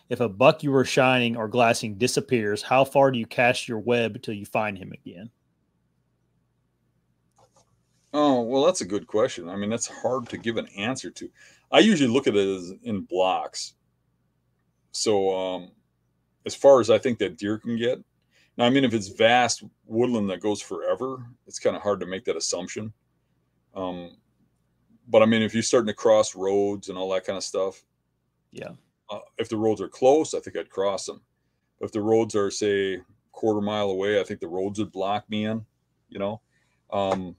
if a buck you were shining or glassing disappears, how far do you cast your web until you find him again? Oh, well, that's a good question. I mean, that's hard to give an answer to. I usually look at it as in blocks. So, as far as I think that deer can get, now, I mean, if it's vast woodland that goes forever, it's kind of hard to make that assumption. Um, but I mean, if you're starting to cross roads and all that kind of stuff, Yeah. if the roads are close, I think I'd cross them. If the roads are, say, quarter mile away, I think the roads would block me in, you know. Um,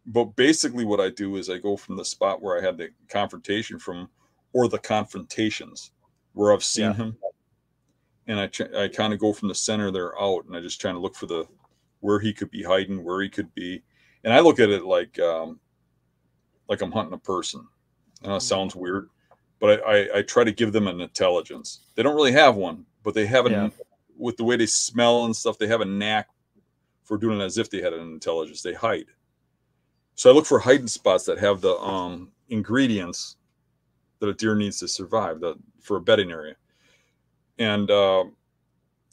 but basically, what I do is I go from the spot where I had the confrontation from, or the confrontations where I've seen Yeah. him, and I kind of go from the center there out, and I just trying to look for the where he could be hiding, where he could be, and I look at it like I'm hunting a person. I know it sounds weird, but I try to give them an intelligence. They don't really have one, but they have Yeah. with the way they smell and stuff, they have a knack for doing it as if they had an intelligence. They hide. So I look for hiding spots that have the ingredients that a deer needs to survive for a bedding area. And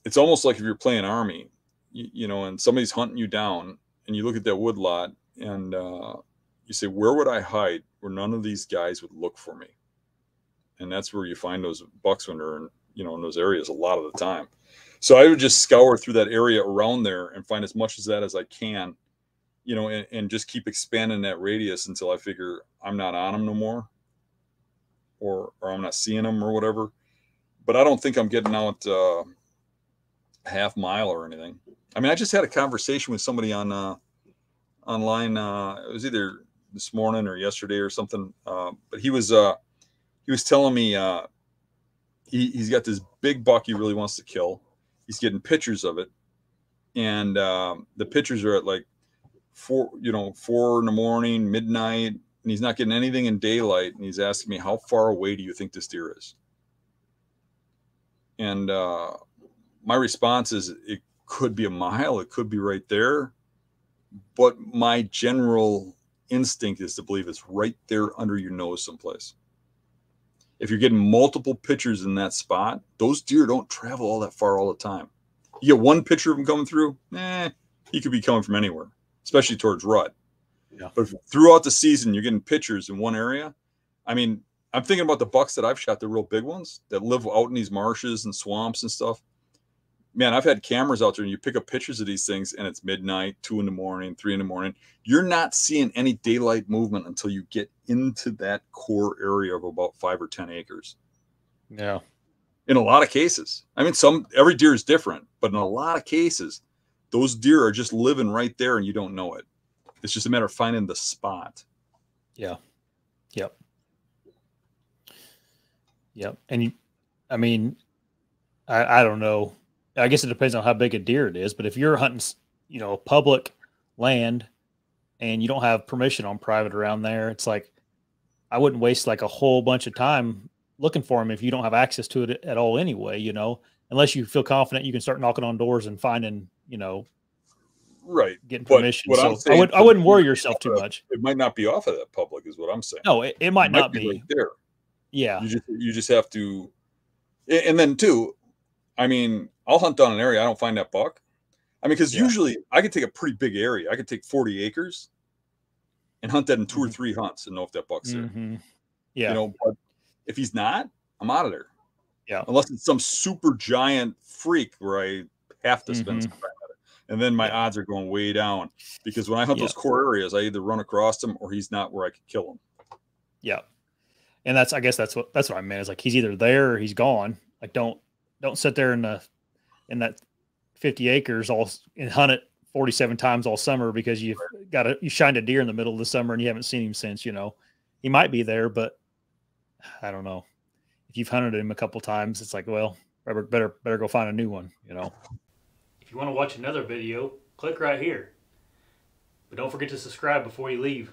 it's almost like if you're playing army, you know, and somebody's hunting you down, and you look at that wood lot, and you say, where would I hide where none of these guys would look for me? And that's where you find those bucks when they're in, you know, in those areas a lot of the time. So I would just scour through that area around there and find as much of that as I can, you know, and just keep expanding that radius until I figure I'm not on them no more, or I'm not seeing them or whatever. But I don't think I'm getting out a half mile or anything. I mean, I just had a conversation with somebody on online. It was either this morning or yesterday or something. But he was telling me he's got this big buck he really wants to kill. He's getting pictures of it, and the pictures are at like 4 in the morning, midnight, and he's not getting anything in daylight. And he's asking me, how far away do you think this deer is? And my response is, it could be a mile, it could be right there, but my general instinct is to believe it's right there under your nose someplace. If you're getting multiple pictures in that spot, those deer don't travel all that far all the time. You get one picture of them coming through, he could be coming from anywhere, especially towards rut. Yeah. But throughout the season, you're getting pictures in one area. I mean, I'm thinking about the bucks that I've shot, the real big ones that live out in these marshes and swamps and stuff. Man, I've had cameras out there, and you pick up pictures of these things, and it's midnight, 2 in the morning, 3 in the morning. You're not seeing any daylight movement until you get into that core area of about 5 or 10 acres. Yeah. In a lot of cases. I mean, every deer is different, but in a lot of cases, those deer are just living right there, and you don't know it. It's just a matter of finding the spot. Yeah. Yep. Yep. And I mean, I don't know. I guess it depends on how big a deer it is, but if you're hunting, you know, public land and you don't have permission on private around there, it's like, I wouldn't waste like a whole bunch of time looking for them if you don't have access to it at all anyway, you know, unless you feel confident you can start knocking on doors and finding, you know, right, getting permission. What So I'm saying, I wouldn't worry yourself too much. It might not be off of that public, is what I'm saying. No, it might not be right there. Yeah. You just have to, and then too, I mean, I'll hunt down an area, I don't find that buck. I mean, because usually I could take a pretty big area. I could take 40 acres and hunt that in 2 or 3 hunts and know if that buck's there. Yeah. You know, but if he's not, I'm out of there. Yeah. Unless it's some super giant freak where I have to spend some time at it. And then my odds are going way down, because when I hunt those core areas, I either run across him or he's not where I could kill him. Yeah. And I guess that's what I meant. Is like, he's either there or he's gone. Like, don't sit there in that 50 acres and hunt it 47 times all summer because you shined a deer in the middle of the summer and you haven't seen him since. You know, he might be there, but I don't know. If you've hunted him a couple times, it's like, well, better go find a new one. You know. If you want to watch another video, click right here. But don't forget to subscribe before you leave.